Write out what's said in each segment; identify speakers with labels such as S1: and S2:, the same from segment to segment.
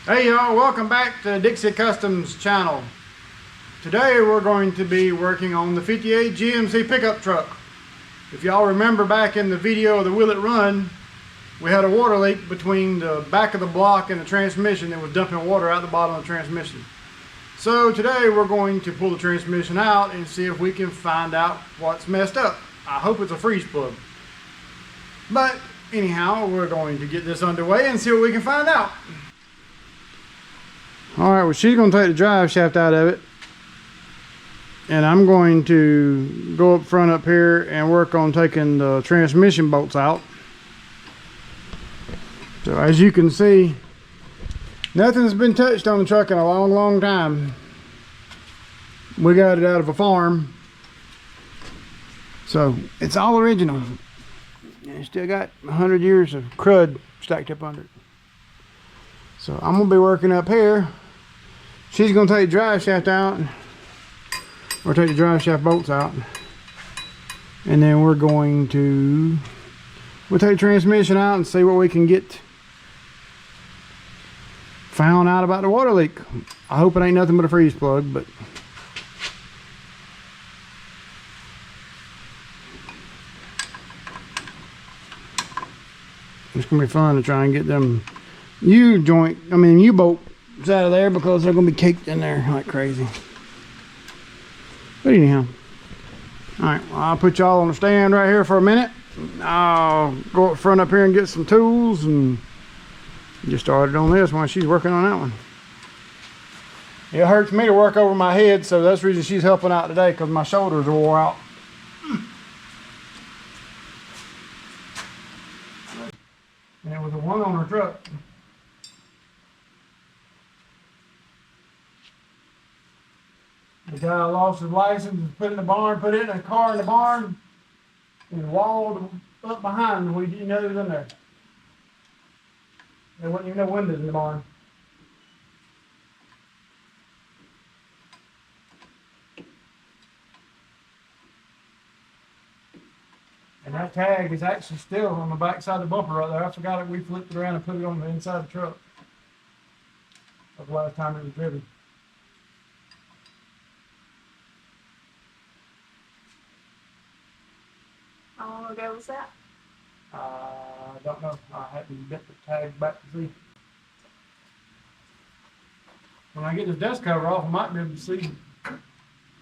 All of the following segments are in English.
S1: Hey y'all, welcome back to Dixie Customs channel. Today we're going to be working on the 58 GMC pickup truck. If y'all remember back in the video of the Will It Run, we had a water leak between the back of the block and the transmission that was dumping water out the bottom of the transmission. So today we're going to pull the transmission out and see if we can find out what's messed up. I hope it's a freeze plug. But anyhow, we're going to get this underway and see what we can find out. Alright, well, she's going to take the drive shaft out of it. And I'm going to go up front up here and work on taking the transmission bolts out. So as you can see, nothing's been touched on the truck in a long time. We got it out of a farm. So it's all original. And it's still got 100 years of crud stacked up under it. So I'm going to be working up here. She's going to take the drive shaft out, or take the drive shaft bolts out, and then we'll take the transmission out and see what we can get found out about the water leak. I hope it ain't nothing but a freeze plug, but it's gonna be fun to try and get them U-bolts out of there, because they're gonna be caked in there like crazy. But anyhow, all right, well, I'll put y'all on the stand right here for a minute. I'll go up front up here and get some tools and get started on this while she's working on that one. It hurts me to work over my head, so that's the reason she's helping out today, because my shoulders are wore out. And it was a one-owner truck. The guy lost his license, put it in the barn, put it in a car in the barn, and walled up behind when he didn't know it was in there. There wasn't even no windows in the barn. And that tag is actually still on the back side of the bumper right there. I forgot it. We flipped it around and put it on the inside of the truck. That was the last time it was driven.
S2: How long ago was that?
S1: I don't know. I hadn't bent the tag back to see. When I get this dust cover off, I might be able to see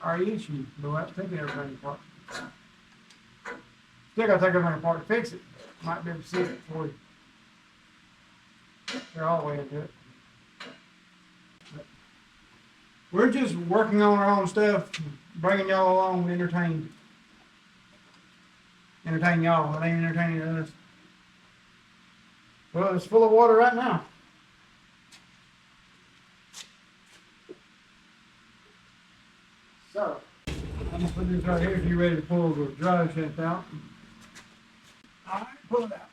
S1: our issue, but without taking everything apart. Still got to take everything apart to fix it. Might be able to see it before they're all the way into it. But we're just working on our own stuff, bringing y'all along, entertain y'all. It ain't entertaining us. Well, it's full of water right now. So I'm gonna put this right here if you're ready to pull the drive shaft out. All right, pull it out.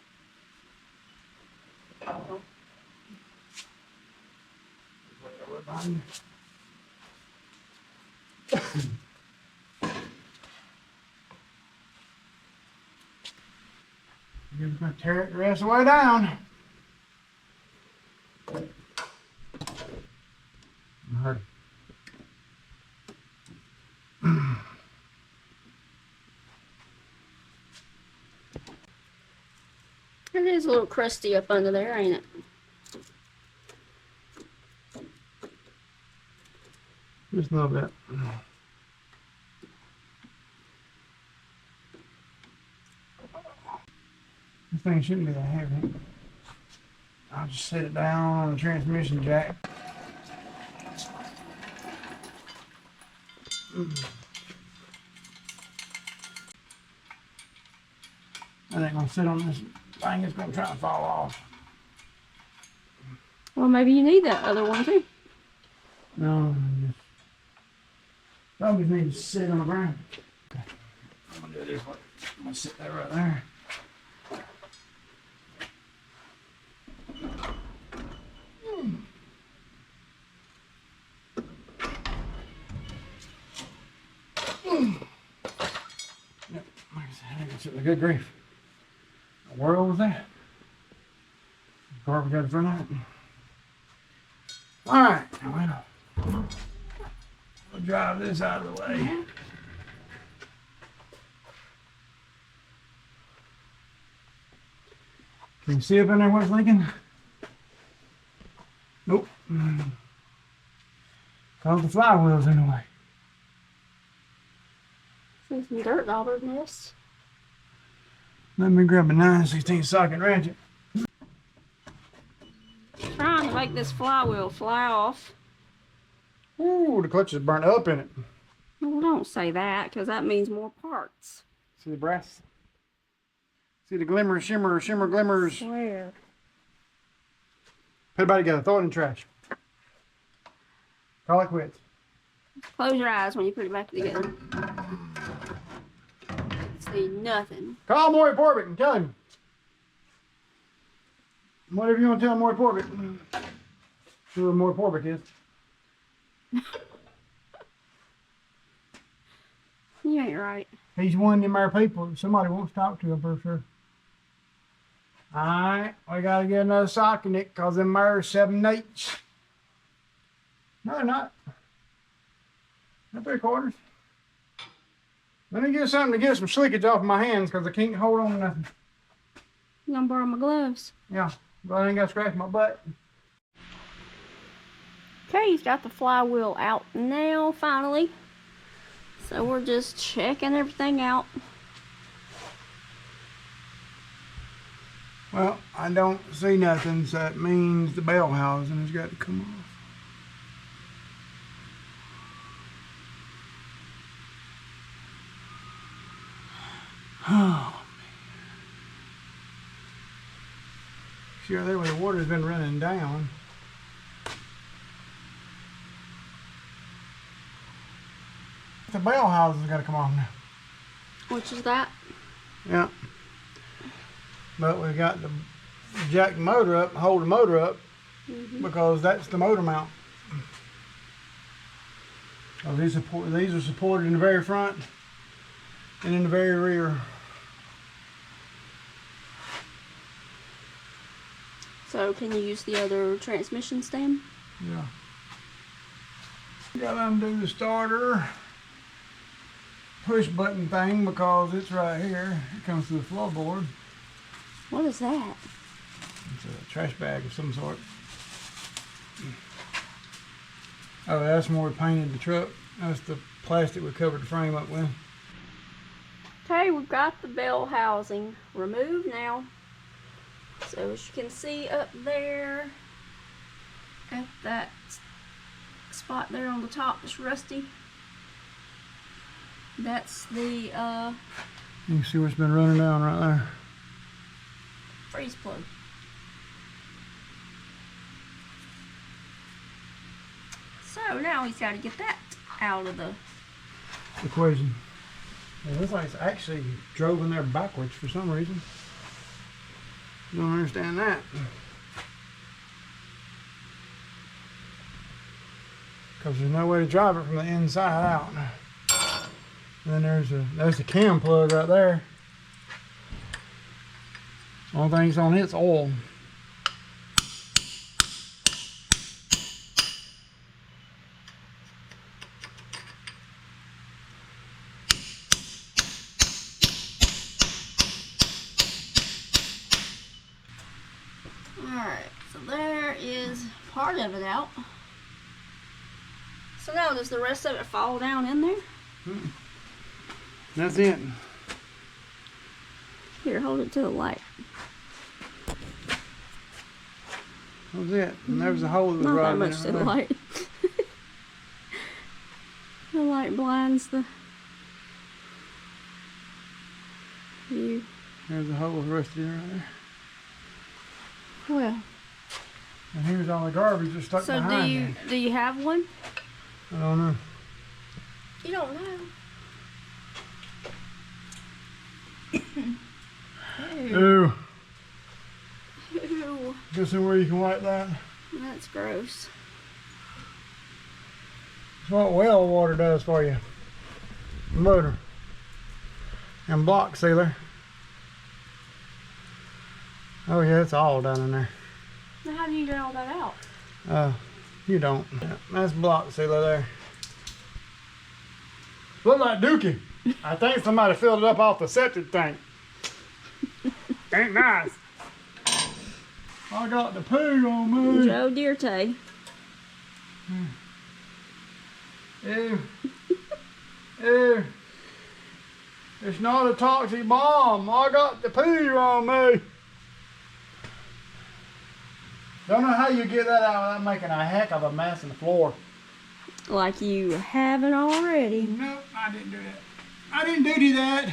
S1: You're just going to tear it the rest of the way down. Hurt.
S2: It is a little crusty up under there, ain't it?
S1: Just a little bit. This thing shouldn't be that heavy. I'll just set it down on the transmission jack. I ain't gonna sit on this thing, it's gonna try to fall off.
S2: Well, maybe you need that other one too.
S1: No, probably need to sit on the ground. Okay. I'm gonna do it this way. I'm gonna sit that right there. Yep, like I said, I can sit in a good grief. What world was that? The car we got in front of it. Alright, well, we'll drive this out of the way. Can you see up in there what's leaking? Nope. Cause the flywheel's in the way.
S2: See some dirt all over this.
S1: Let me grab a 9/16 socket ratchet.
S2: Trying to make this flywheel fly off.
S1: Ooh, the clutch is burnt up in it.
S2: Well, don't say that, because that means more parts.
S1: See the brass? See the glimmer, shimmer, shimmer, glimmers.
S2: Where?
S1: Put it back together. Throw it in the trash. Call it quits.
S2: Close your eyes when you put it back together. See nothing.
S1: Call Maury Porbick and tell him. Whatever you want to tell Maury Porbick. Who Maury Porbick is.
S2: You ain't right.
S1: He's one of them our people that somebody wants to talk to, I'm pretty sure. Alright, we gotta get another sock in it because them are 7/8. No, they're not. They're 3/4. Let me get something to get some slickage off my hands because I can't hold on to nothing.
S2: You gonna borrow my gloves?
S1: Yeah, but I ain't got to scratch my butt.
S2: Okay, he's got the flywheel out now, finally. So we're just checking everything out.
S1: Well, I don't see nothing, so that means the bell housing has got to come off. Oh, man. Sure, there where the water's been running down. The bell housing's got to come off now.
S2: Which is that?
S1: Yeah. But we got to jack the motor up, hold the motor up, because that's the motor mount. Oh, these are supported in the very front and in the very rear.
S2: So can you use the other transmission stand?
S1: Yeah. Got to undo the starter push button thing because it's right here. It comes to the floorboard.
S2: What is that?
S1: It's a trash bag of some sort. Oh, that's more painted the truck. That's the plastic we covered the frame up with.
S2: Okay, we've got the bell housing removed now. So as you can see up there at that spot there on the top that's rusty, that's the
S1: You can see what's been running down right there.
S2: freeze plug. So now he's got to get that out of the
S1: Equation. It looks like it's actually drove in there backwards for some reason. Don't understand that. Because there's no way to drive it from the inside out. And then there's the cam plug right there. Only thing that's on it's oil.
S2: Alright, so there is part of it out. So now does the rest of it fall down in there?
S1: That's it.
S2: Here, hold it to the light.
S1: That was it. And there was a hole that was
S2: Not
S1: right
S2: that
S1: in
S2: much to
S1: there.
S2: the light. The light blinds the view.
S1: There's a hole rusted in right there.
S2: Well,
S1: And here's all the garbage that's stuck
S2: so
S1: behind
S2: do you have one?
S1: I don't know.
S2: You don't know.
S1: Ew.
S2: Ew,
S1: Go somewhere you can wipe that.
S2: that's gross.
S1: That's what well water does for you. Motor. And block sealer. Oh yeah, it's all down in there.
S2: Now how do you get all that out?
S1: You don't. That's block sealer there. Look like Dookie. I think somebody filled it up off the septic tank. Ain't nice. I got the poo on me.
S2: Joe Dirte.
S1: Ew. Ew. It's not a toxic bomb. I got the poo on me. Don't know how you get that out without making a heck of a mess in the floor.
S2: Like you haven't already.
S1: Nope, I didn't do that. I didn't duty that.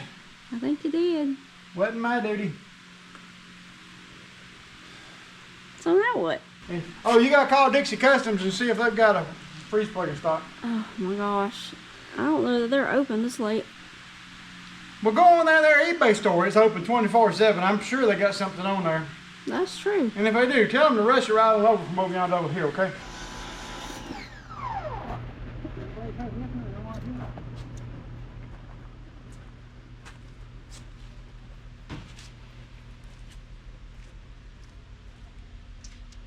S2: I think you did.
S1: Wasn't my duty.
S2: So now what?
S1: Oh, you gotta call Dixie Customs and see if they've got a freeze plate in stock.
S2: Oh my gosh. I don't know that they're open this late.
S1: Well, go on their eBay store. It's open 24/7. I'm sure they got something on there.
S2: That's true.
S1: And if they do, tell them to rush it right on over from over yonder over here, okay?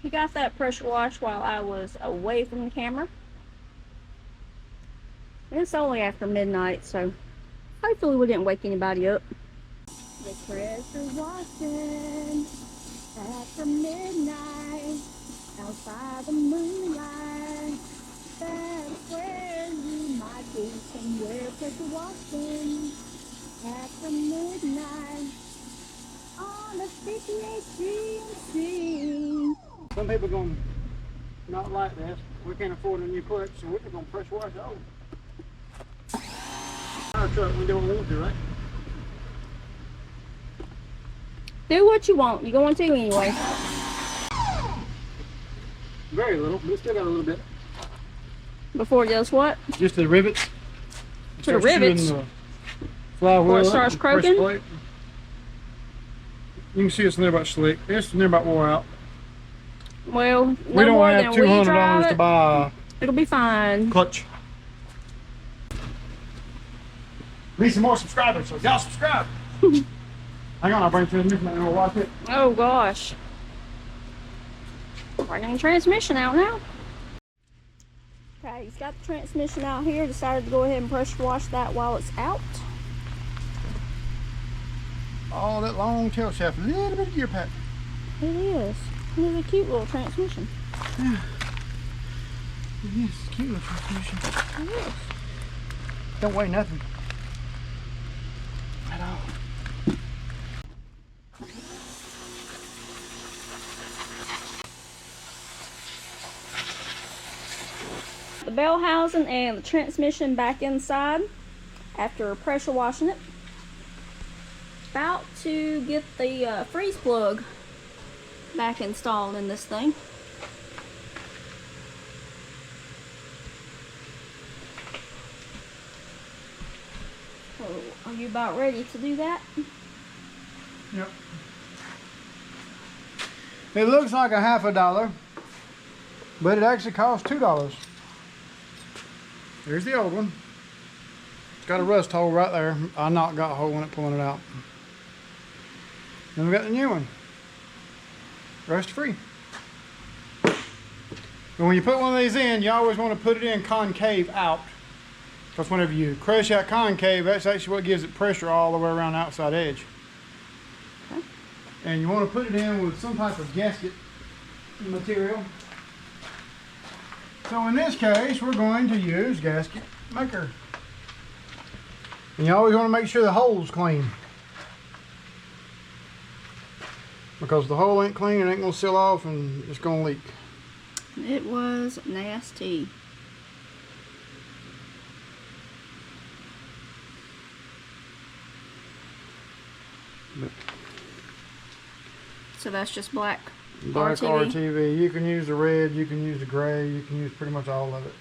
S2: He got that pressure wash while I was away from the camera. It's only after midnight, so hopefully we didn't wake anybody up. The pressure washing after midnight, outside the moonlight. That's where you might be somewhere. Pressure washing after midnight on the 58 GMC.
S1: Some people gonna not like this. We can't afford a new clutch, so we're just gonna pressure wash it over. Our truck, we do what we want to, right?
S2: Do what you want. You're going to anyway.
S1: Very little, but we still got a little bit.
S2: Before it does what?
S1: Just the rivets.
S2: To the rivets?
S1: Flywheel
S2: Before it starts
S1: up, pressure
S2: croaking?
S1: plate. You can see it's near about slick. It's near about wore out.
S2: Well, no
S1: We don't
S2: more
S1: have
S2: than we
S1: $200
S2: drive
S1: to
S2: it.
S1: buy
S2: It'll be fine.
S1: a clutch. Need some more subscribers, so y'all subscribe. Hang on, I'll bring transmission out and we'll watch it.
S2: Oh gosh. Bringing the transmission out now. Okay, he's got the transmission out here. Decided to go ahead and pressure wash that while it's out.
S1: Oh, that long tail shaft, a little bit of gear pack.
S2: It is. It is a cute little transmission.
S1: Yeah. Yes, cute little transmission.
S2: It is.
S1: Don't weigh nothing at all.
S2: The bell housing and the transmission back inside after pressure washing it. About to get the freeze plug back installed in this thing. So, are you about ready to do that?
S1: Yep. It looks like a $50, but it actually costs $2. There's the old one. It's got a rust hole right there. I knocked got a hole in it pulling it out. Then we got the new one. Rust free. But when you put one of these in, you always want to put it in concave out. Because whenever you crush out concave, that's actually what gives it pressure all the way around the outside edge.
S2: Okay.
S1: And you want to put it in with some type of gasket material. So in this case, we're going to use gasket maker. And you always want to make sure the hole's clean. Because if the hole ain't clean, it ain't going to seal off and it's going to leak.
S2: It was nasty. So that's just black
S1: RTV. You can use the red, you can use the gray, you can use pretty much all of it.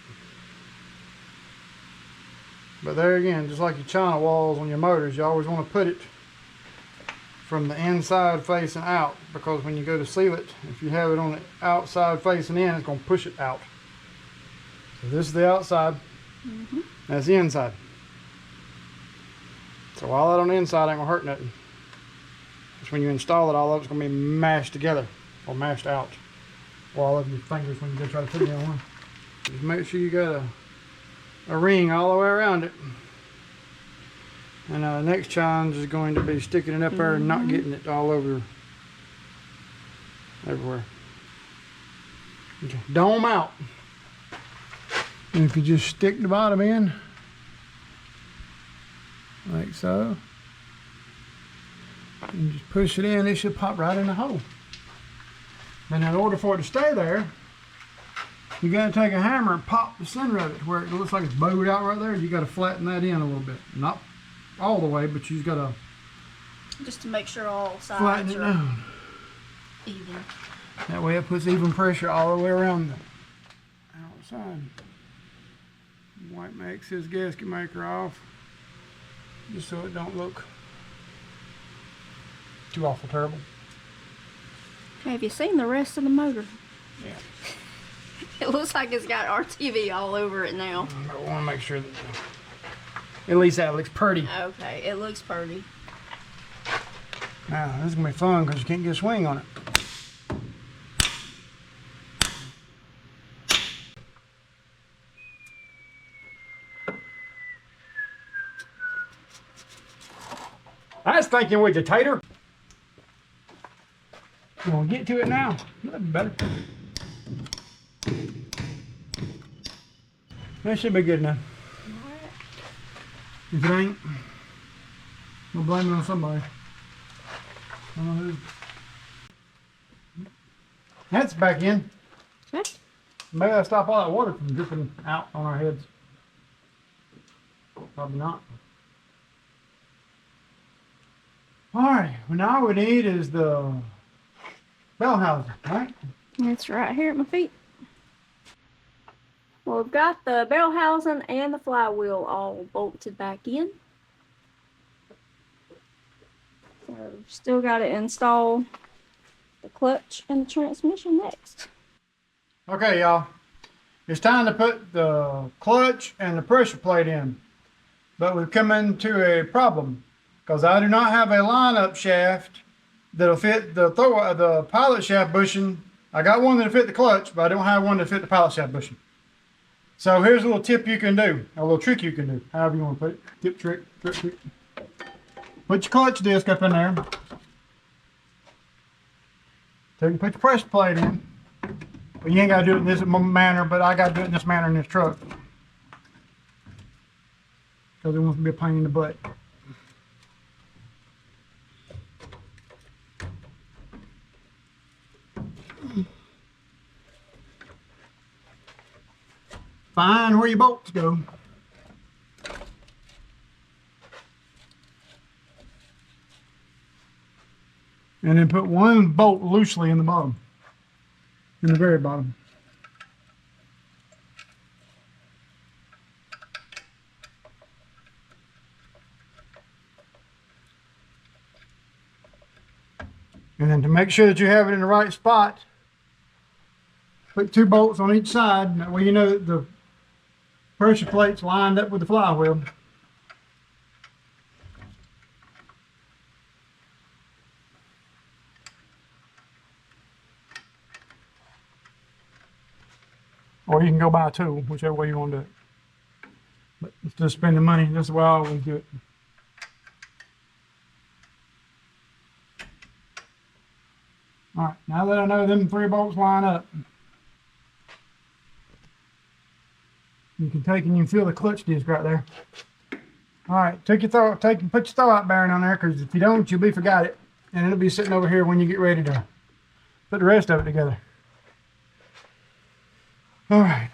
S1: But there again, just like your china walls on your motors, you always want to put it from the inside facing out, because when you go to seal it, if you have it on the outside facing in, it's going to push it out. So this is the outside, that's the inside. So all that on the inside ain't going to hurt nothing. Just when you install it, all of it's going to be mashed together or mashed out. all of your fingers when you go try to put it on. Just make sure you got a ring all the way around it. And the next challenge is going to be sticking it up there and not getting it all over everywhere. Okay, dome out. And if you just stick the bottom in, like so, and just push it in, it should pop right in the hole. And in order for it to stay there, you got to take a hammer and pop the center of it to where it looks like it's bowed out right there. You got to flatten that in a little bit. Not all the way, but you got to
S2: just to make sure all sides
S1: flatten it down.
S2: Even.
S1: That way it puts even pressure all the way around the outside. Wipe my excess gasket maker off, just so it don't look too awful terrible.
S2: Have you seen the rest of the motor?
S1: Yeah.
S2: It looks like it's got RTV all over it now.
S1: I want to make sure that at least that looks pretty.
S2: Okay, it looks pretty.
S1: Now, this is going to be fun because you can't get a swing on it. That's thinking with the tater. We'll get to it now. That'd be better. That should be good enough. If it ain't, we'll blame it on somebody. I don't know who. That's back in.
S2: Okay.
S1: Maybe that'll stop all that water from dripping out on our heads. Probably not. Alright, well now all we need is the bell housing, right?
S2: It's right here at my feet. Well, we've got the bell housing and the flywheel all bolted back in. So, still got to install the clutch and the transmission next.
S1: Okay, y'all. It's time to put the clutch and the pressure plate in. But we've come into a problem because I do not have a lineup shaft that'll fit the pilot shaft bushing. I got one that'll fit the clutch, but I don't have one that'll fit the pilot shaft bushing. So here's a little tip you can do, a little trick you can do, however you want to put it. Tip, trick. Put your clutch disc up in there. So you can put your pressure plate in. But you ain't got to do it in this manner, but I got to do it in this manner in this truck. Because it wants to be a pain in the butt. Find where your bolts go. And then put one bolt loosely in the bottom. In the very bottom. And then to make sure that you have it in the right spot, put 2 bolts on each side. That way you know that the pressure plate's lined up with the flywheel. Or you can go buy a tool, whichever way you want to do it. But instead of spending money, that's the way I always do it. Alright, now that I know them 3 bolts line up, you can take and you can feel the clutch disc right there. Alright, put your throwout bearing on there, because if you don't, you'll be forgot it. And it'll be sitting over here when you get ready to put the rest of it together. Alright.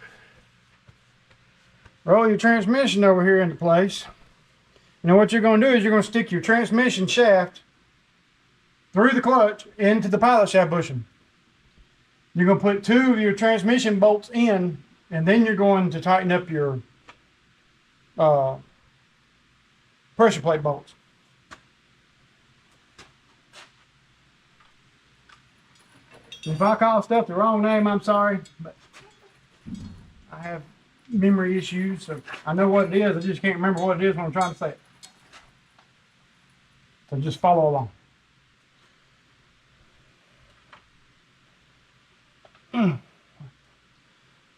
S1: Roll your transmission over here into place. Now what you're going to do is you're going to stick your transmission shaft through the clutch into the pilot shaft bushing. You're going to put 2 of your transmission bolts in, and then you're going to tighten up your pressure plate bolts. If I call stuff the wrong name, I'm sorry, but I have memory issues, so I know what it is, I just can't remember what it is when I'm trying to say it. So just follow along.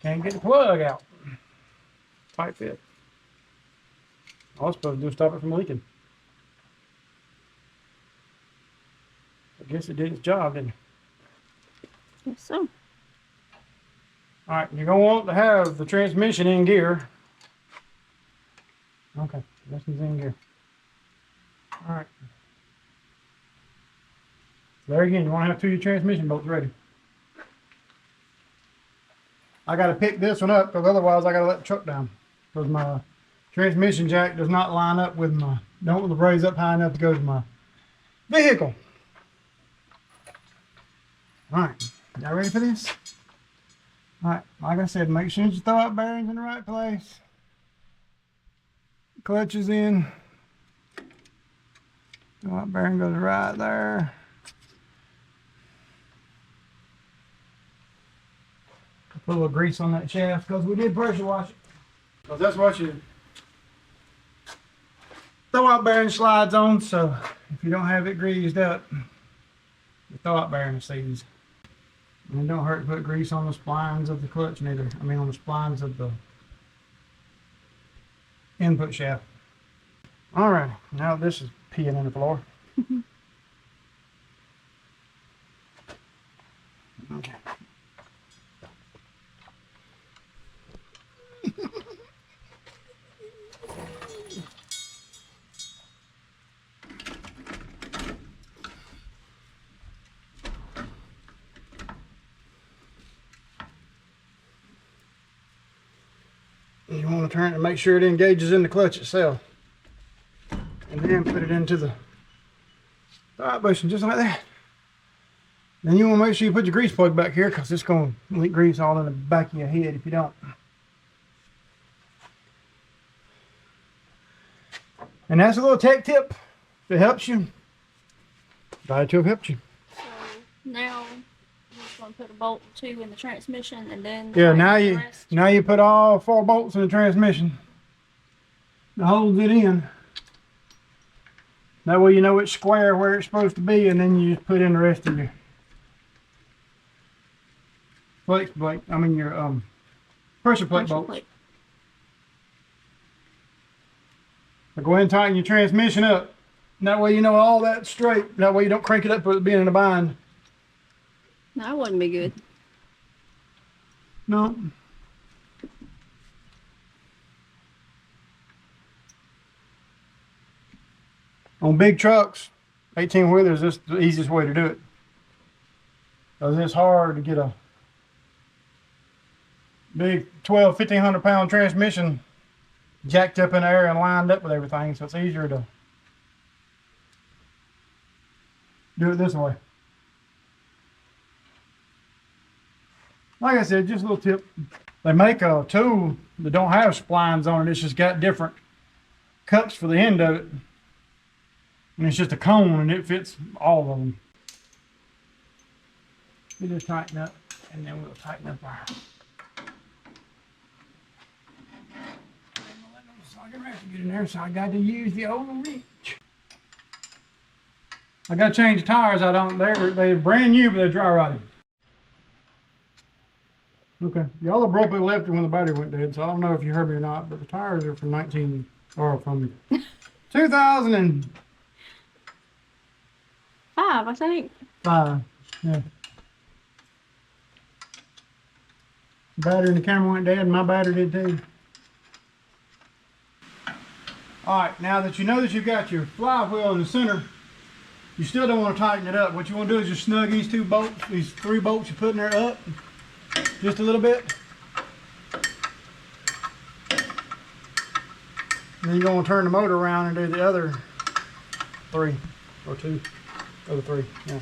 S1: Can't get the plug out. Tight fit. All it's supposed to do is stop it from leaking. I guess it did its job, didn't it?
S2: Yes, so.
S1: Alright, you're going to want to have the transmission in gear. Okay, this one's in gear. Alright. There again, you want to have 2 of your transmission bolts ready. I got to pick this one up because otherwise I got to let the truck down. Because my transmission jack does not line up with my, don't raise up high enough to go to my vehicle. Alright, y'all ready for this? Alright, like I said, make sure you throw out bearings in the right place. Clutch is in. Throw out bearing goes right there. Put a little grease on that shaft because we did pressure wash it. Because that's what you throw out bearing slides on, so if you don't have it greased up, the throw out bearing seizes. And it don't hurt to put grease on the splines of the clutch neither. I mean on the splines of the input shaft. Alright, now this is peeing in the floor. Okay. You want to turn it and make sure it engages in the clutch itself. And then put it into the thread bushing just like that. Then you want to make sure you put your grease plug back here because it's going to leak grease all in the back of your head if you don't. And that's a little tech tip. If it helps you, glad to have helped you.
S2: So now we're just going to put a bolt or 2 in the transmission and then
S1: Yeah, now you put all 4 bolts in the transmission. That holds it in. That way you know it's square where it's supposed to be, and then you just put in the rest of your flex plate. I mean your pressure plate bolts. So go ahead and tighten your transmission up. That way you know all that's straight. That way you don't crank it up with it being in a bind.
S2: No, that wouldn't be good.
S1: No. On big trucks, 18-wheelers, this is the easiest way to do it. Because it's hard to get a big 1,500 pound transmission jacked up in the air and lined up with everything, so it's easier to do it this way. Like I said, just a little tip. They make a tool that don't have splines on it. It's just got different cups for the end of it. And it's just a cone and it fits all of them. We just tighten up and then we'll tighten up our socket wrench to get in there, so I got to use the old wrench. I got to change the tires out on there. They're brand new, but they're dry rotted. Okay, y'all abruptly left it when the battery went dead, so I don't know if you heard me or not, but the tires are from 2005,
S2: I think.
S1: 5, yeah. The battery in the camera went dead, and my battery did too. Alright, now that you know that you've got your flywheel in the center, you still don't want to tighten it up. What you want to do is just snug these 2 bolts, these 3 bolts you're putting there up, just a little bit. Then you're going to turn the motor around and do the other 3 or 2. Other 3, yeah.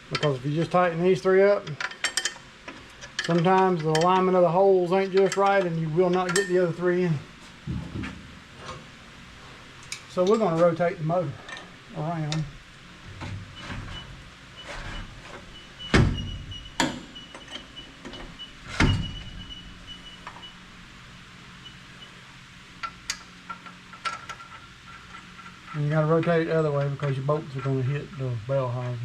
S1: Because if you just tighten these 3 up, sometimes the alignment of the holes ain't just right and you will not get the other 3 in. So we're going to rotate the motor around. And you got to rotate it the other way because your bolts are going to hit the bell housing.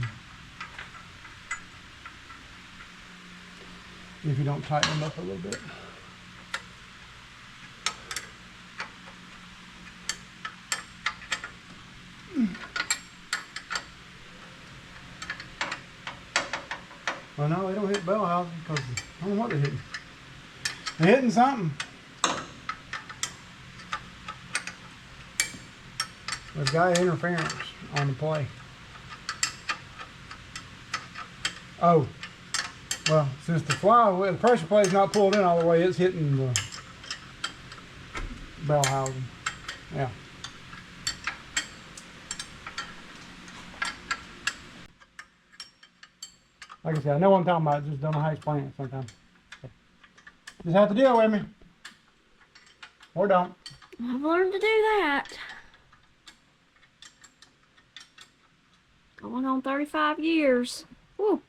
S1: if you don't tighten them up a little bit. Well, no, they don't hit bell housing because I don't know what they're hitting. They're hitting something. There's got interference on the play. Oh, well, since the pressure plate is not pulled in all the way, it's hitting the bell housing. Yeah. Like I said, I know what I'm talking about, just don't know how to explain it sometimes. Just have to deal with me. Or don't.
S2: I've learned to do that. Going on 35 years. Woo.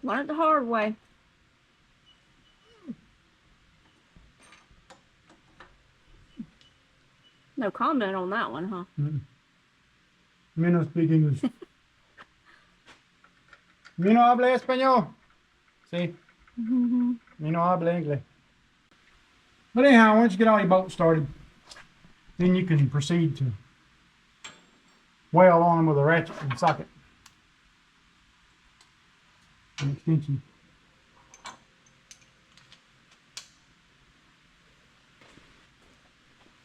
S2: Learned the hard way. No comment on that one, huh?
S1: Me no speak English. Me no habla español. See? Me no habla inglés. But anyhow, once you get all your bolts started, then you can proceed to weld on them with a ratchet and socket. An extension.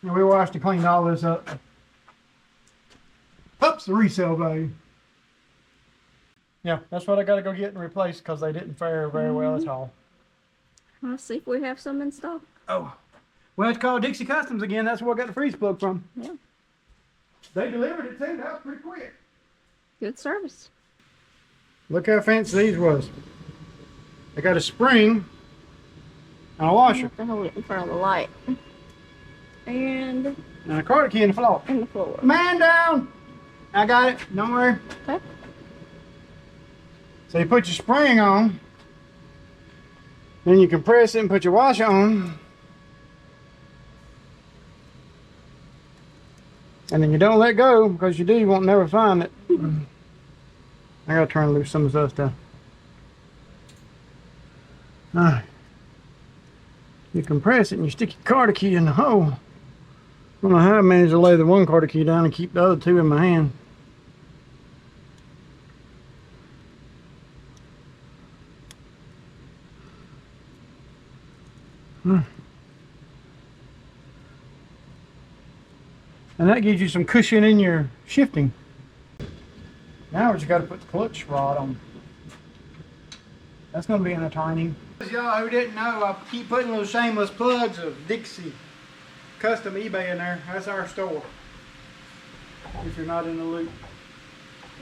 S1: And we washed and cleaned all this up. Ups the resale value. Yeah, that's what I got to go get and replace because they didn't fare very well at all.
S2: Let's see if we have some in stock.
S1: Oh, well, it's called Dixie Customs again. That's where I got the freeze plug from.
S2: Yeah.
S1: They delivered it too. That was pretty quick.
S2: Good service.
S1: Look how fancy these was. They got a spring and a washer.
S2: You have to hold it in front of the light. And
S1: A quarter key in the floor.
S2: in the floor.
S1: Man down! I got it. Don't worry.
S2: Okay.
S1: So you put your spring on. Then you compress it and put your washer on. And then you don't let go, because you do, you won't never find it. I gotta turn loose some of this stuff. You compress it and you stick your quarter key in the hole. I don't know how I managed to lay the one quarter key down and keep the other two in my hand. And that gives you some cushion in your shifting. Now we just got to put the clutch rod on. That's going to be entertaining. Y'all who didn't know, I keep putting those shameless plugs of Dixie Custom eBay in there. That's our store. If you're not in the loop.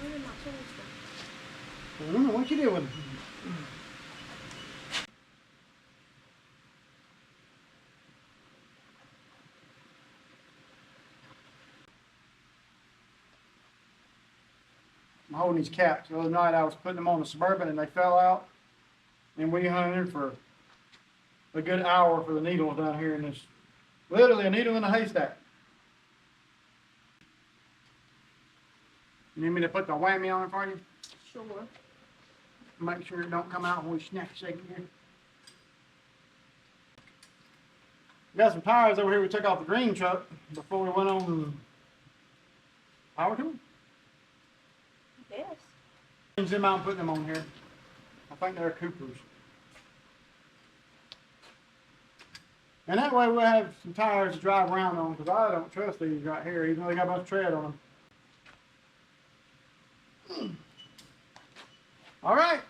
S2: Where did my tools go?
S1: I don't know what you doing. I'm holding these caps. The other night I was putting them on the Suburban and they fell out. And we hunted for a good hour for the needles down here in this. Literally a needle in a haystack. You need me to put the whammy on it for you?
S2: Sure.
S1: Make sure it don't come out when we snap shaking here. Got some tires over here we took off the green truck before we went on power tool.
S2: Yes.
S1: Change them out and put them on here. I think they're Coopers. And that way we'll have some tires to drive around on, because I don't trust these right here, even though they got a bunch of tread on them. All right.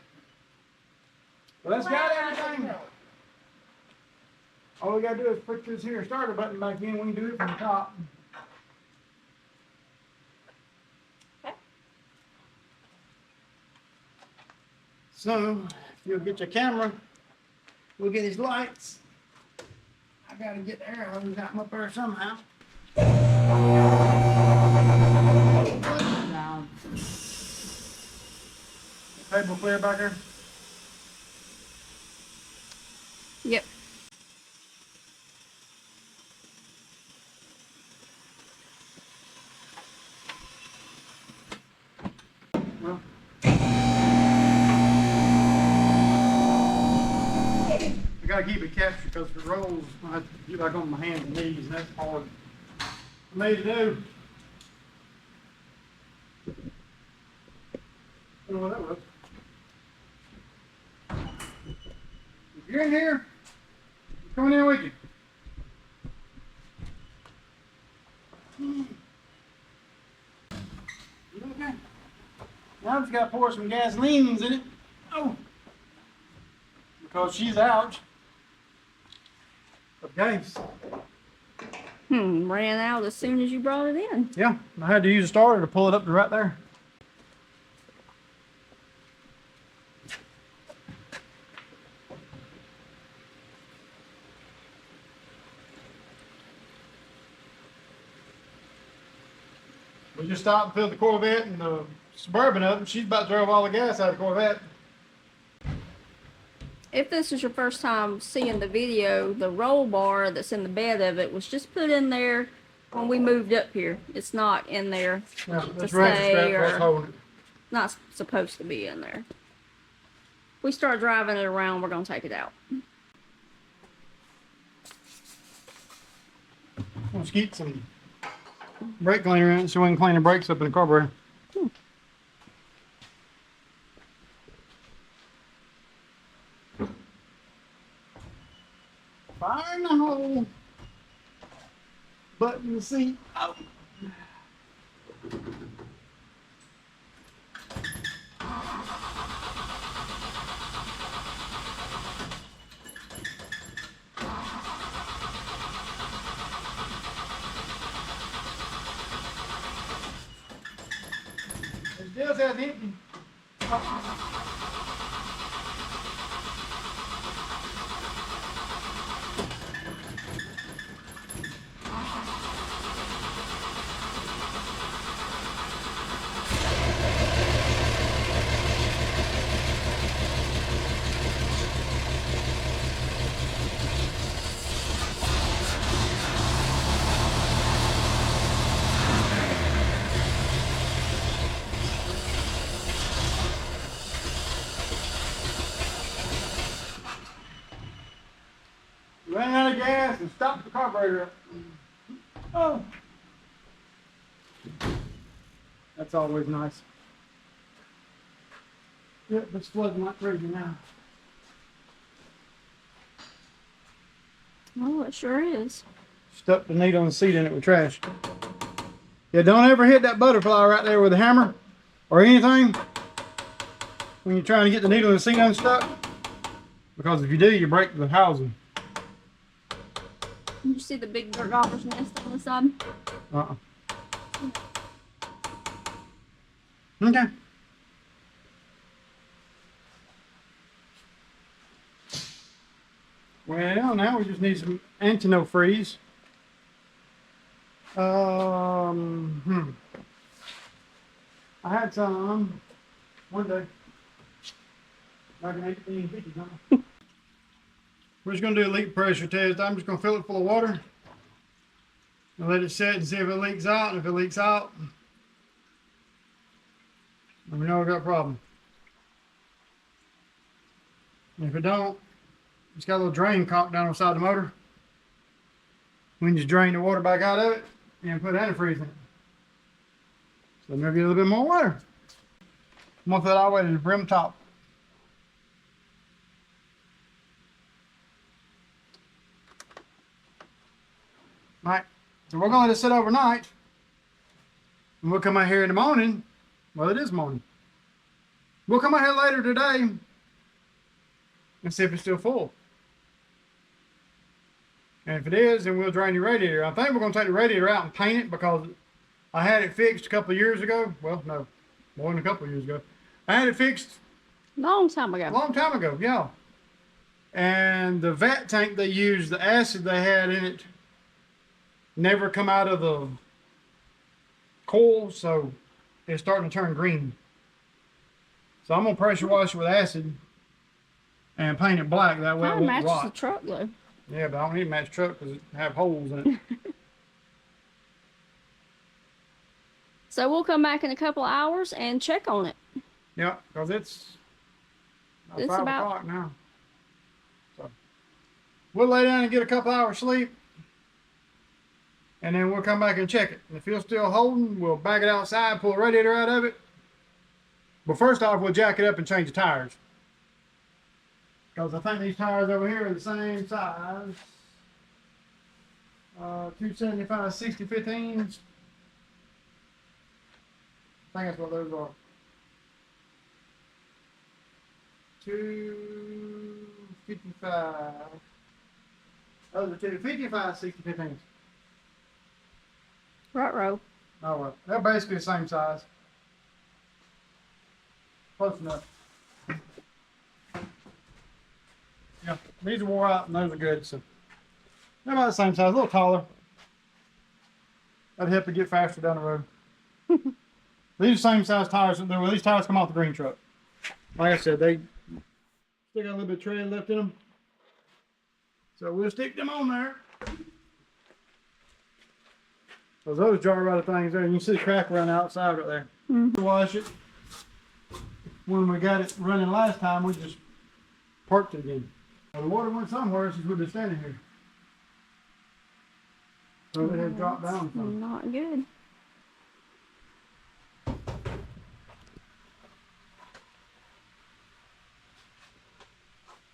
S1: Well, that's got everything. All we got to do is put this here starter button back in. We can do it from the top.
S2: Okay.
S1: So, if you'll get your camera, we'll get these lights. I got to get the air hose out my purse somehow. Down. Table clear back here?
S2: Yep.
S1: Well. gotta keep it captured because if it rolls, I have to get back on my hands and knees, and that's hard for me to do. I don't know what that was. If you're in here, I'm coming in with you. Okay. Now I've just got to pour some gasolines in it. Oh, because she's out of gas.
S2: Ran out as soon as you brought it in.
S1: Yeah, I had to use a starter to pull it up to right there. We just stopped and filled the Corvette and the Suburban up, and she's about to drove all the gas out of the Corvette.
S2: If this is your first time seeing the video, the roll bar that's in the bed of it was just put in there when we moved up here. It's not in there
S1: Yeah,
S2: to
S1: that's right.
S2: stay
S1: That's
S2: or
S1: holding it.
S2: not supposed to be in there. If we start driving it around, we're going to take it out.
S1: Let's get some brake cleaner in so we can clean the brakes up in the carburetor. Fire in the hole. Button the seat. Oh. It does have empty. Ran out of gas and stopped the carburetor up. Oh. That's always nice. Yep, it's flooding like crazy now.
S2: Oh, it sure is.
S1: Stuck the needle and seat in it with trash. Yeah, don't ever hit that butterfly right there with a hammer or anything when you're trying to get the needle and the seat unstuck. Because if you do, you break the housing.
S2: Did you see the big bird dauber's nest on the side?
S1: Okay. Well, now we just need some antifreeze. I had some one day back in 1850 something. We're just going to do a leak pressure test. I'm just going to fill it full of water and let it set and see if it leaks out. And if it leaks out, then we know we got a problem. And if it don't, it's got a little drain cock down on the side of the motor. We can just drain the water back out of it and put antifreeze in it. So maybe a little bit more water. I'm going to fill it all the way to the brim top. Right, so we're going to let it sit overnight, and we'll come out here in the morning. Well, it is morning. We'll come out here later today and see if it's still full. And if it is, then we'll drain the radiator. I think we're going to take the radiator out and paint it because I had it fixed a couple of years ago. Well, no, more than a couple of years ago. I had it fixed
S2: Long time ago.
S1: a long time ago, yeah. And the vat tank they used, the acid they had in it, never come out of the coil, so it's starting to turn green. So I'm gonna pressure wash it with acid and paint it black. That way it
S2: Kind of
S1: won't
S2: matches
S1: rot.
S2: the truck though.
S1: Yeah, but I don't need to match the truck because it have holes in it.
S2: So we'll come back in a couple of hours and check on it.
S1: Yeah, because it's
S2: It's
S1: 5
S2: about-
S1: o'clock now. So We'll lay down and get a couple hours sleep, and then we'll come back and check it. And if it's still holding, we'll back it outside, pull the radiator out of it. But first off, we'll jack it up and change the tires. Because I think these tires over here are the same size. 275 60-15s. I think that's what those are. 255. Those are 255 60-15s.
S2: Right row.
S1: Oh well, they're basically the same size. Close enough. Yeah, these are wore out and those are good, so they're about the same size, a little taller. That'd help it get faster down the road. These are the same size tires. These tires come off the green truck. Like I said, they still got a little bit of tread left in them. So we'll stick them on there. Because those jar rotted things there, you can see the crack around the outside right there.
S2: Mm-hmm.
S1: Wash it. When we got it running last time, we just parked it again. Well, the water went somewhere since we've been standing here. So it had dropped down some.
S2: Not good.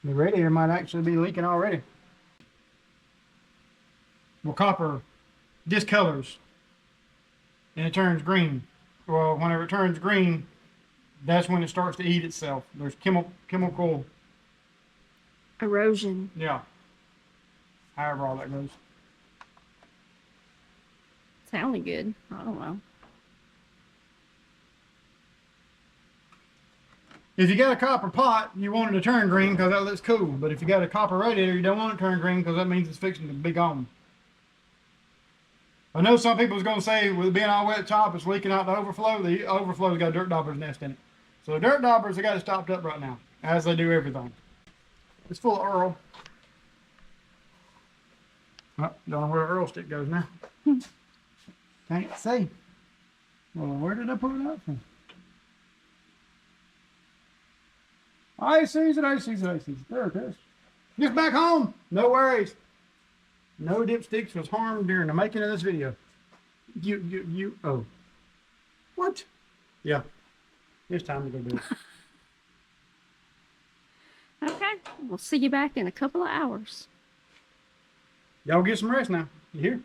S1: The radiator might actually be leaking already. Well, copper discolors and it turns green. Well, whenever it turns green, that's when it starts to eat itself. There's chemical
S2: Erosion.
S1: yeah. However all that goes.
S2: Sounded good. I don't know.
S1: If you got a copper pot, you want it to turn green because that looks cool. But if you got a copper radiator, you don't want it to turn green because that means it's fixing to be gone. I know some people's going to say with it being all wet top, it's leaking out the overflow. The overflow's got a dirt dauber's nest in it. So the dirt daubers, they got it stopped up right now, as they do everything. It's full of Earl. Oh, don't know where the Earl stick goes now. Can't see. Well, where did I pull it out from? I sees it. There it is. Just back home. No worries. No dipsticks was harmed during the making of this video. Oh. What? Yeah. It's time to go do it.
S2: Okay. We'll see you back in a couple of hours.
S1: Y'all get some rest now. You hear?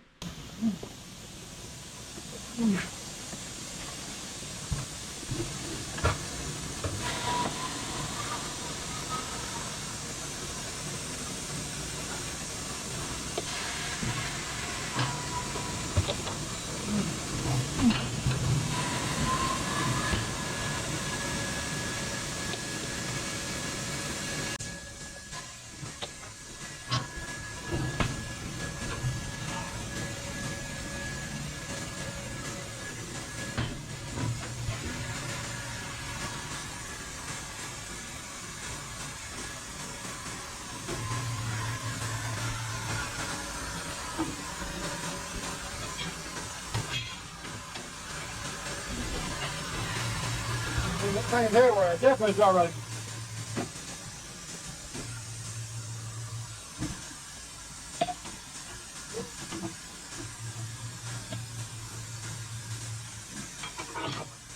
S1: That thing's everywhere. Definitely is all right.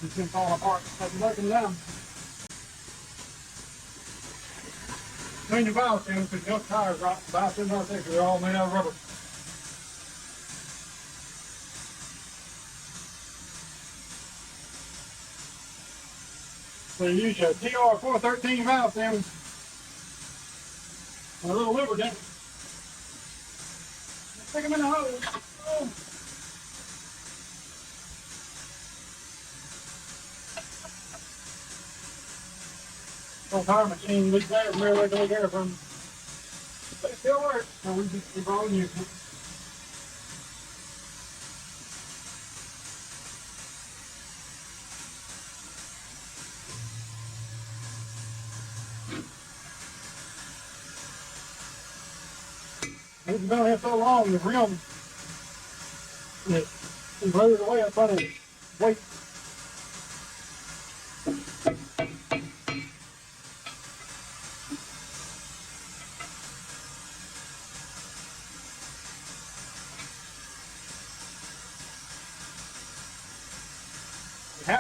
S1: It's been falling apart. That's looking down. Clean your valve stems because your tires are about 10 more thick. They're all made out of rubber. So you use your TR413 valve stem and a little lubricant. Stick them in the hose. Oh. Old tire machine leaks air from everywhere to leak air from. But it still works, so we just keep on using it. It's been on here so long, the rim is rotted away up under the weight.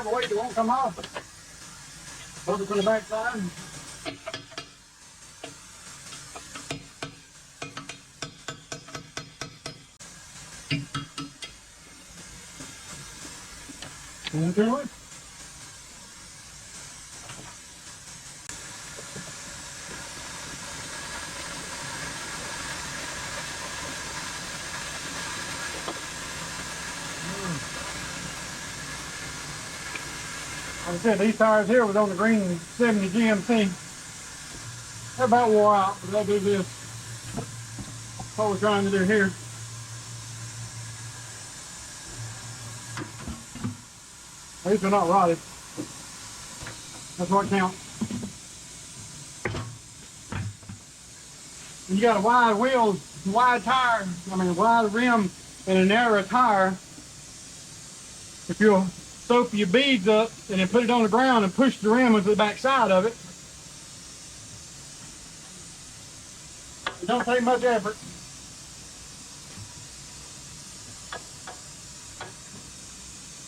S1: weight that won't come off. Put it to the back side. Do it. Like I said, these tires here was on the green 70 GMC. They're about wore out, but they'll do this. That's what we're trying to do here. At least they're not rotted. That's what counts. When you got a wide wheel, wide tire, wide rim and a narrow tire, if you'll soap your beads up and then put it on the ground and push the rim into the back side of it, it don't take much effort.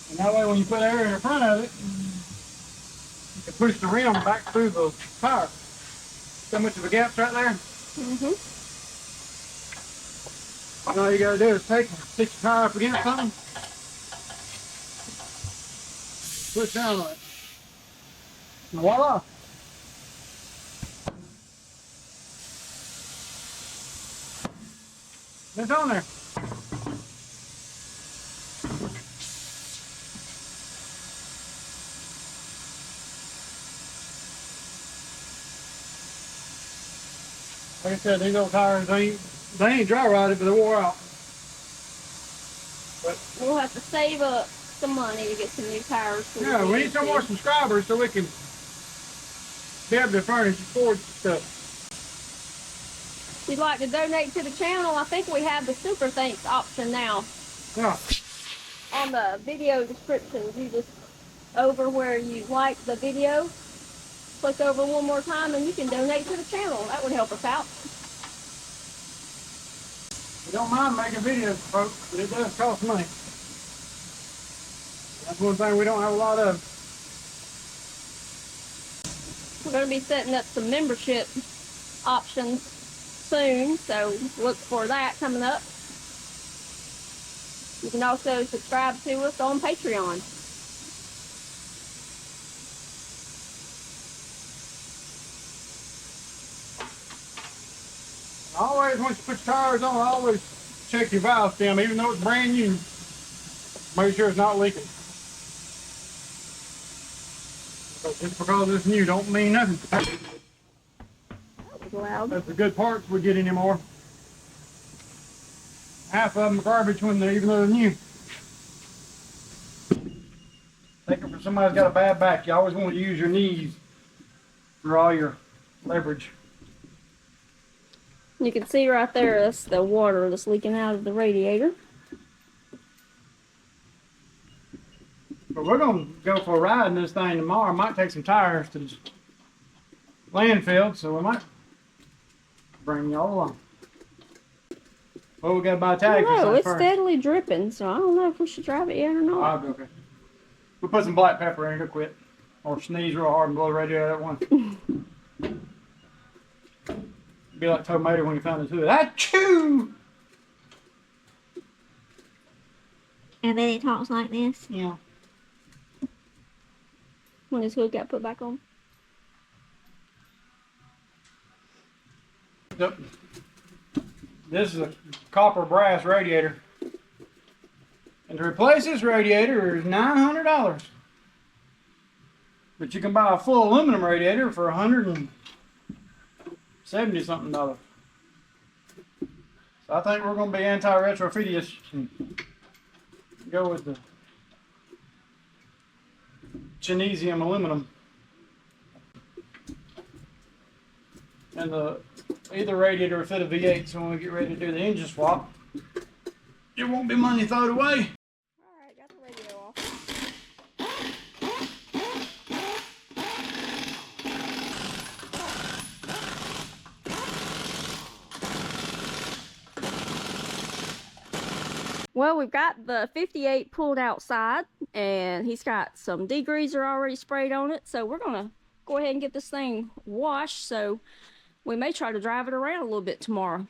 S1: And that way when you put air in the front of it, you can push the rim back through the tire. See how much of a gap's right there?
S2: Mm-hmm.
S1: And all you gotta do is stick your tire up against something, push down on it, and voila! It's on there. Like I said, these old tires, they ain't dry rotted, but they're wore out. But
S2: we'll have to save up some money to get some new tires.
S1: Yeah, we need some more subscribers so we can be able to furnish Ford stuff.
S2: If you'd like to donate to the channel, I think we have the super thanks option now.
S1: Yeah.
S2: On the video descriptions, you just over where you like the video, click over one more time and you can donate to the channel. That would help us out.
S1: We don't mind making videos, folks, but it does cost money. That's one thing we don't have a lot of.
S2: We're going to be setting up some membership options soon, so look for that coming up. You can also subscribe to us on Patreon.
S1: Always, once you put your tires on, always check your valve stem, even though it's brand new. Make sure it's not leaking. Just because it's new don't mean nothing.
S2: That was loud.
S1: That's the good parts we get anymore. Half of them are garbage when they're even though they're new. Take it for somebody's got a bad back. You always want to use your knees for all your leverage.
S2: You can see right there, that's the water that's leaking out of the radiator.
S1: But we're going to go for a ride in this thing tomorrow. Might take some tires to the landfill, so we might bring y'all along. Well, we got to buy a tag for
S2: No,
S1: something
S2: it's
S1: first.
S2: steadily dripping, so I don't know if we should drive it yet or not.
S1: I'll be okay. We'll put some black pepper in it, it'll quit. Or sneeze real hard and blow the radiator out at once. Be like tomato when you found his hood. Achoo!
S3: And then it talks like this.
S1: Yeah.
S2: When his hood got put back on.
S1: Yep. This is a copper brass radiator. And to replace this radiator is $900. But you can buy a full aluminum radiator for $170 something. So I think we're going to be anti-retrofitious and go with the Chinesium aluminum. And the either radiator will fit a V8, so when we get ready to do the engine swap, it won't be money thrown away.
S2: Alright, got the radio off. Well, we've got the 58 pulled outside, and he's got some degreaser already sprayed on it. So we're gonna go ahead and get this thing washed. So we may try to drive it around a little bit tomorrow.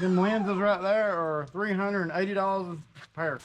S1: Them lenses right there are $380 a pair.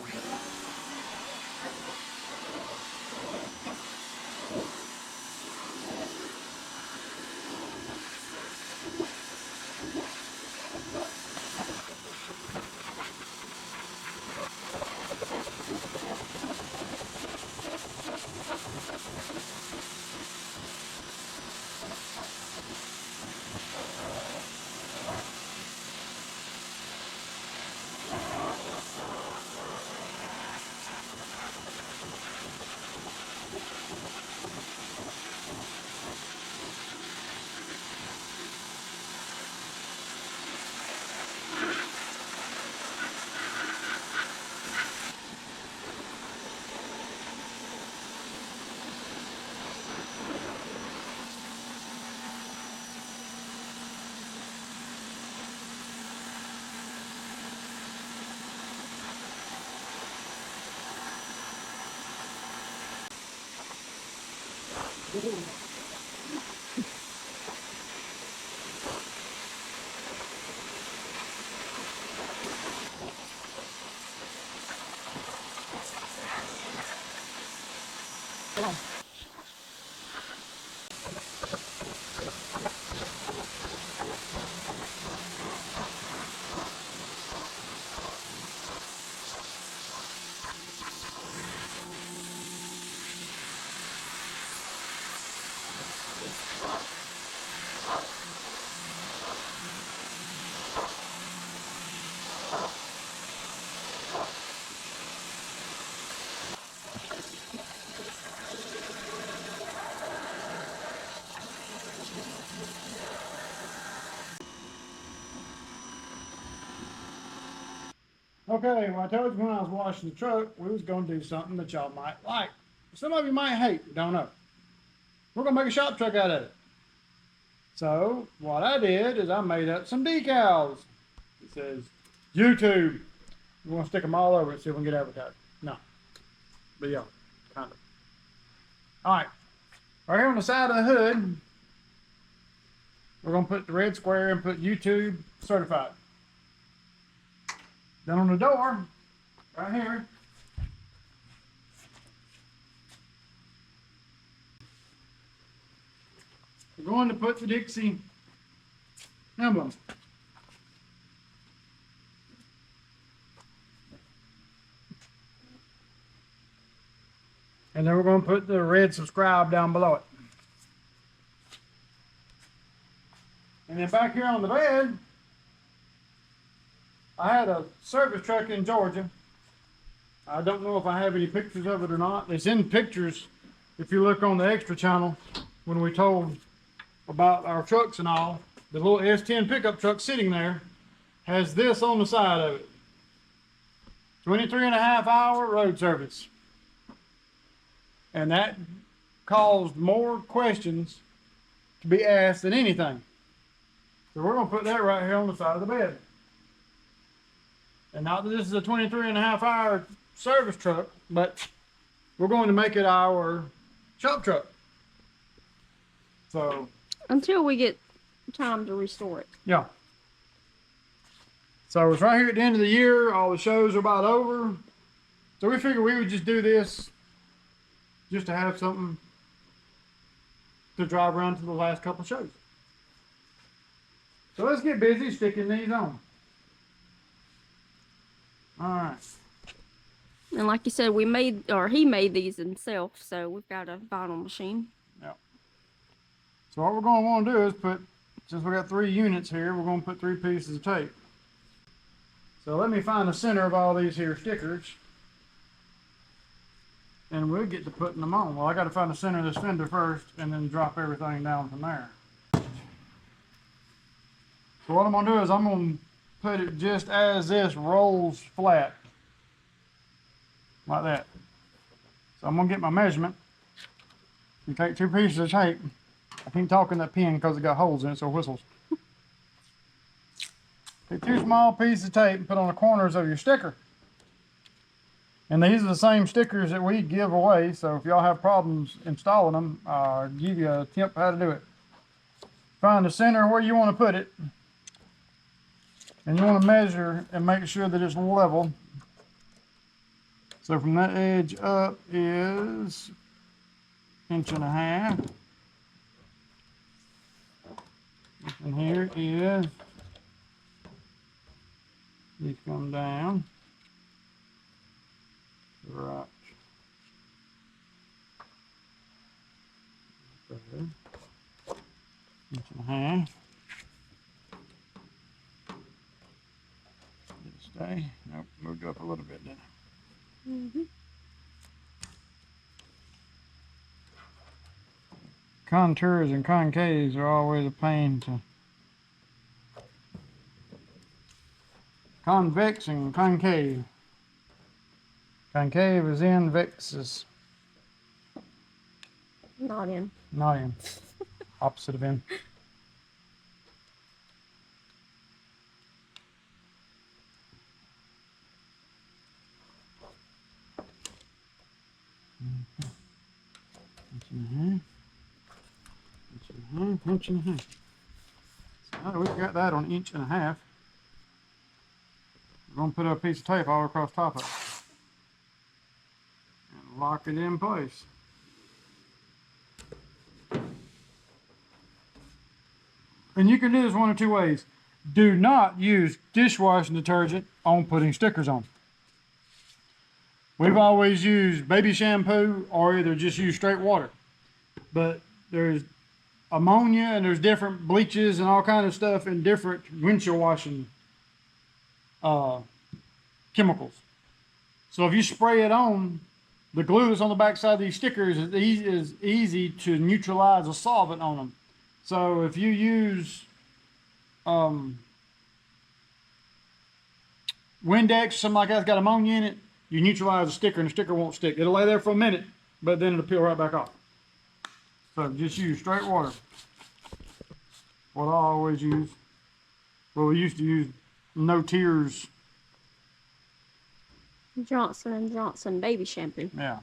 S1: Come on. Okay, well I told you when I was washing the truck, we was gonna do something that y'all might like. Some of you might hate, don't know. We're gonna make a shop truck out of it. So what I did is I made up some decals. It says YouTube. We want to stick them all over it, see if we can get advertised. No, but yeah, kind of. All right, right here on the side of the hood, we're gonna put the red square and put YouTube certified. Then on the door, right here, we're going to put the Dixie emblem. And then we're going to put the red subscribe down below it. And then back here on the bed, I had a service truck in Georgia. I don't know if I have any pictures of it or not. It's in pictures if you look on the extra channel when we told about our trucks and all. The little S10 pickup truck sitting there has this on the side of it. 23.5-hour road service. And that caused more questions to be asked than anything. So we're going to put that right here on the side of the bed. And not that this is a 23.5-hour service truck, but we're going to make it our shop truck. So
S2: Until we get time to restore it.
S1: yeah. So it's right here at the end of the year. All the shows are about over. So we figured we would just do this just to have something to drive around to the last couple shows. So let's get busy sticking these on. All right.
S2: And like you said, we made, or he made these himself, so we've got a vinyl machine.
S1: Yeah. So what we're going to want to do is put, since we got 3 units here, we're going to put 3 pieces of tape. So let me find the center of all these here stickers. And we'll get to putting them on. Well, I got to find the center of this fender first and then drop everything down from there. So what I'm gonna do is I'm gonna put it just as this rolls flat. Like that. So I'm gonna get my measurement. You take 2 pieces of tape. I keep talking that pen because it got holes in it, so it whistles. Take 2 small pieces of tape and put on the corners of your sticker. And these are the same stickers that we give away, so if y'all have problems installing them, I'll give you a tip how to do it. Find the center where you want to put it. And you want to measure and make sure that it's level. So from that edge up is 1.5 inches. And here is, these come down. Right. There. 1.5 inches. Did it stay? Nope, moved up a little bit, didn't it?
S2: Mm-hmm.
S1: Contours and concaves are always a pain to. Convex and concave. Concave is in, vex is
S2: Not in.
S1: not in. Opposite of in. Inch and a half. Inch and a half. So we've got that on 1.5 inches. We're going to put a piece of tape all across top of it. And lock it in place. And you can do this one of 2 ways. Do not use dishwashing detergent on putting stickers on. We've always used baby shampoo or either just use straight water. But there's ammonia and there's different bleaches and all kind of stuff in different windshield washing chemicals. So if you spray it on, the glue that's on the back side of these stickers is easy to neutralize a solvent on them. So if you use Windex or something like that's got ammonia in it, you neutralize the sticker and the sticker won't stick. It'll lay there for a minute, but then it'll peel right back off. So just use straight water. What I always use. Well, we used to use No Tears.
S2: Johnson & Johnson baby shampoo.
S1: Yeah.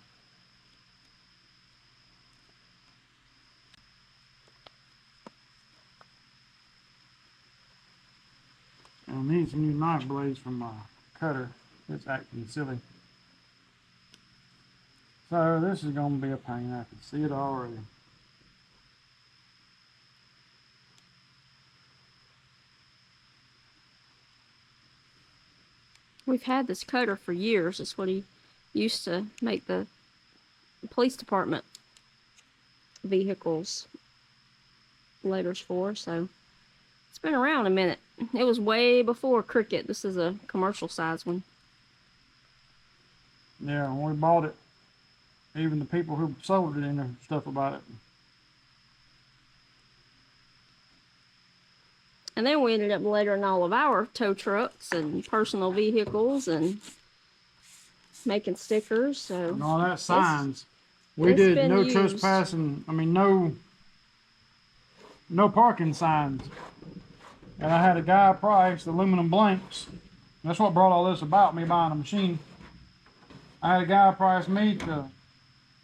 S1: I need some new knife blades from my cutter. It's acting silly. So this is going to be a pain. I can see it already.
S2: We've had this cutter for years. It's what he used to make the police department vehicles letters for, so it's been around a minute. It was way before Cricut. This is a commercial size one.
S1: Yeah, when we bought it, even the people who sold it in there stuff about it.
S2: And then we ended up lettering all of our tow trucks and personal vehicles and making stickers. So
S1: And all that signs. We did
S2: been
S1: no
S2: used.
S1: trespassing. I mean, no parking signs. And I had a guy price aluminum blanks. That's what brought all this about, me buying a machine. I had a guy price me to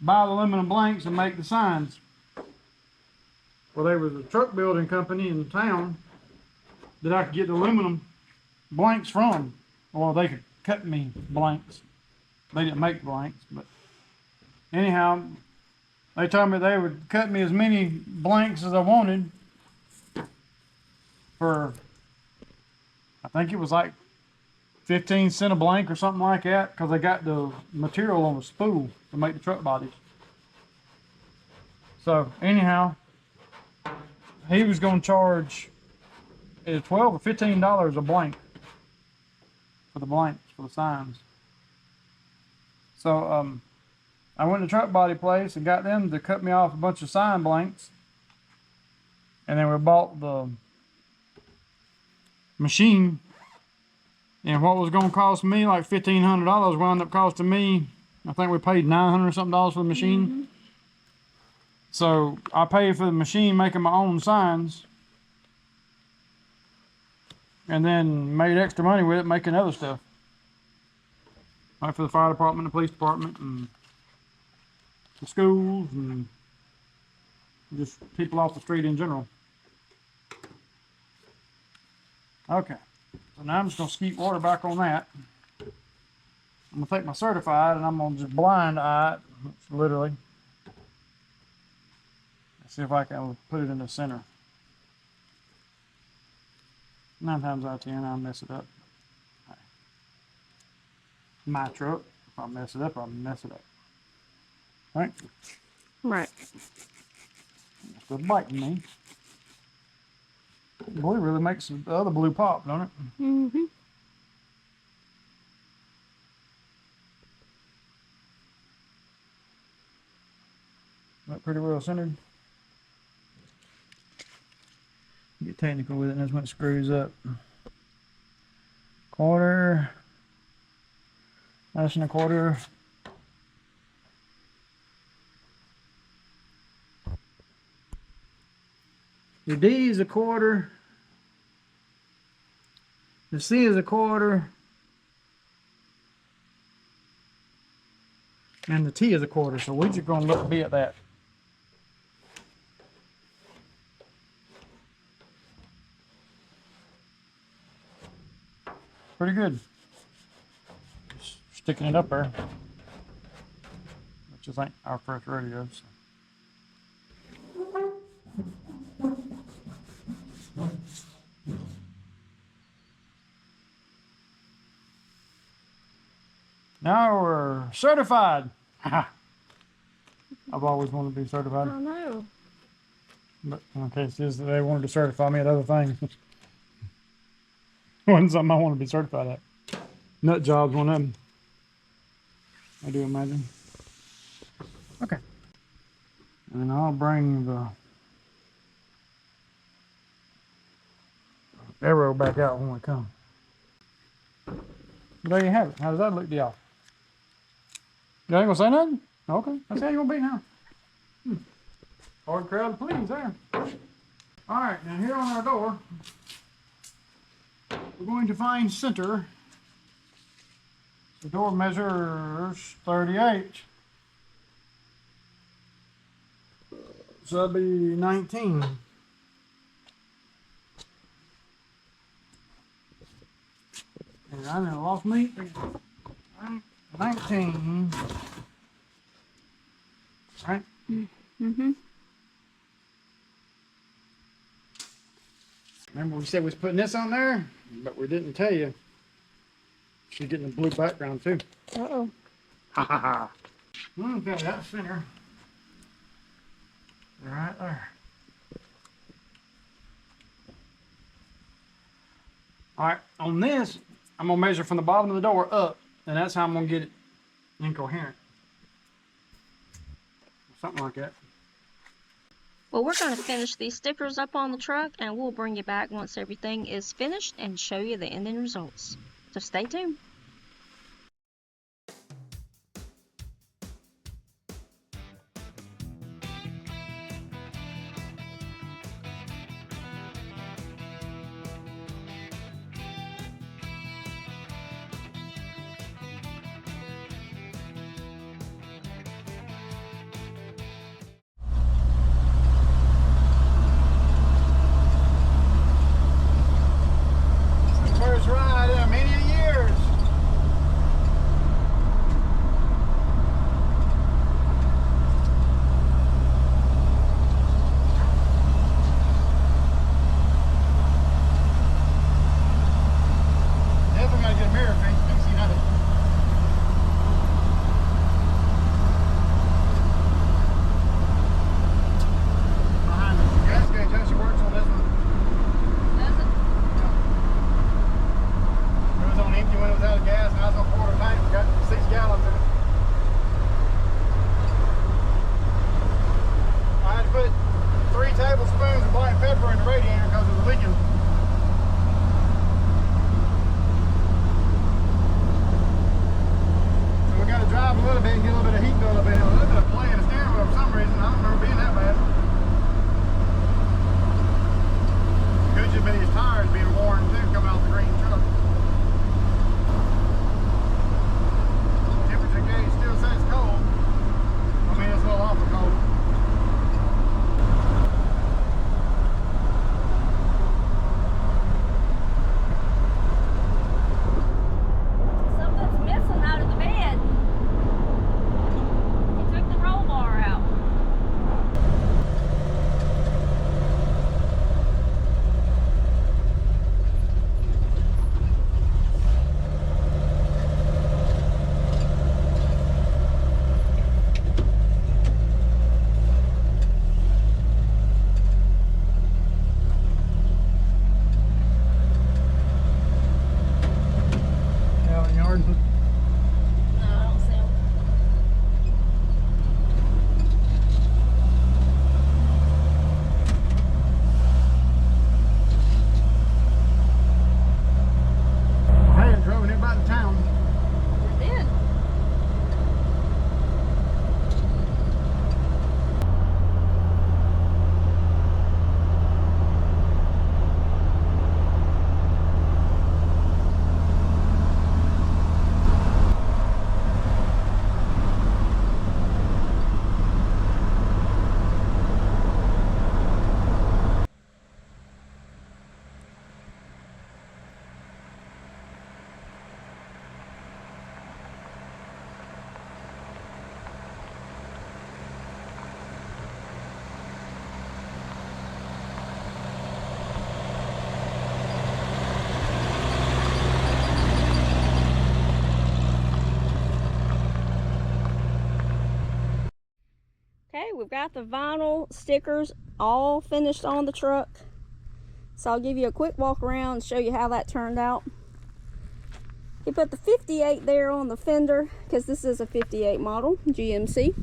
S1: buy the aluminum blanks and make the signs. Well, there was a truck building company in town that I could get the aluminum blanks from. Or they could cut me blanks. They didn't make blanks, but anyhow, they told me they would cut me as many blanks as I wanted for, I think it was like 15 cents a blank or something like that, because they got the material on a spool to make the truck bodies. So anyhow, he was going to charge $12 or $15 a blank for the blanks, for the signs. So I went to the truck body place and got them to cut me off a bunch of sign blanks. And then we bought the machine. And what was going to cost me like $1,500 wound up costing me, I think we paid $900 something for the machine.
S2: Mm-hmm.
S1: So I paid for the machine making my own signs, and then made extra money with it making other stuff. Like for the fire department, the police department, and the schools, and just people off the street in general. Okay, so now I'm just going to skeet water back on that. I'm going to take my certified and I'm going to just blind eye it, literally. See if I can put it in the center. 9 times out of 10, I'll mess it up. Right. My truck. If I mess it up, I'll mess it up. Right?
S2: Right.
S1: It's still biting me. Blue really makes the other blue pop, don't it?
S2: Mm-hmm.
S1: That pretty well centered. Get technical with it, and that's when it screws up. Quarter. Less than a quarter. The D is a quarter. The C is a quarter. And the T is a quarter. So we're just going to be at that. Pretty good. Just sticking it up there. Which is like our first rodeo. So. Now we're certified. I've always wanted to be certified.
S2: I know.
S1: But in case they wanted to certify me at other things. Wasn't something I want to be certified at. Nut jobs, one of them. I do imagine. Okay. And I'll bring the arrow back out when we come. There you have it. How does that look to y'all? You ain't gonna say nothing? Okay. That's how you gonna be now. Hard crowd to please there. Alright, now here on our door, we're going to find center. The door measures 38. So that'd be 19. And I never lost me. 19. Right?
S2: Mm-hmm.
S1: Remember we said we was putting this on there, but we didn't tell you. She's getting a blue background too.
S2: Uh-oh.
S1: Ha ha ha. Okay, that's center. Right there. Alright, on this, I'm gonna measure from the bottom of the door up, and that's how I'm gonna get it incoherent. Something like that.
S2: Well, we're going to finish these stickers up on the truck, and we'll bring you back once everything is finished and show you the ending results. So stay tuned.
S1: First ride in a many years.
S2: Okay, we've got the vinyl stickers all finished on the truck. So I'll give you a quick walk around and show you how that turned out. He put the 58 there on the fender because this is a 58 model, GMC.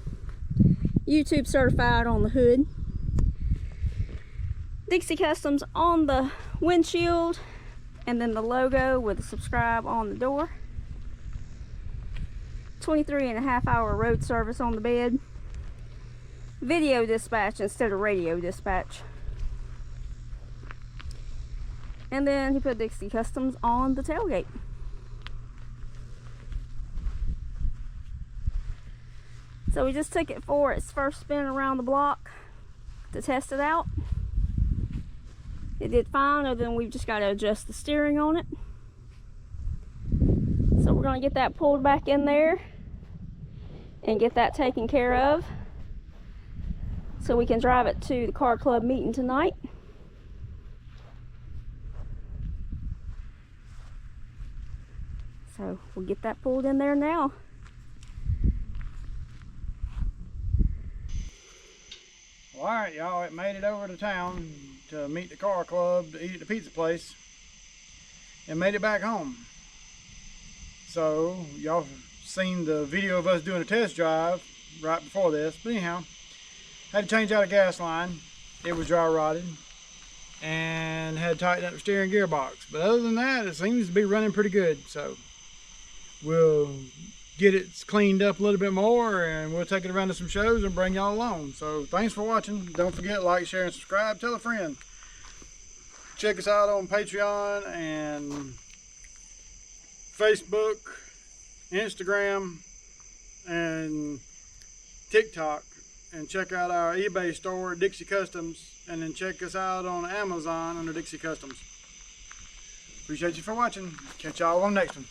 S2: YouTube certified on the hood. Dixie Customs on the windshield, and then the logo with the subscribe on the door. 23.5-hour road service on the bed. Video dispatch instead of radio dispatch. And then he put Dixie Customs on the tailgate. So we just took it for its first spin around the block to test it out. It did fine, other than we've just got to adjust the steering on it. So we're going to get that pulled back in there and get that taken care of so we can drive it to the car club meeting tonight. So we'll get that pulled in there now.
S1: Well, alright y'all, it made it over to town to meet the car club to eat at the pizza place and made it back home. So y'all seen the video of us doing a test drive right before this, but anyhow, had to change out a gas line. It was dry rotted and had to tighten up the steering gearbox, but other than that it seems to be running pretty good. So we'll get it cleaned up a little bit more and we'll take it around to some shows and bring y'all along. So thanks for watching. Don't forget, like, share, and subscribe. Tell a friend. Check us out on Patreon and Facebook, Instagram, and TikTok. And check out our eBay store, Dixie Customs, and then check us out on Amazon under Dixie Customs. Appreciate you for watching. Catch y'all on the next one.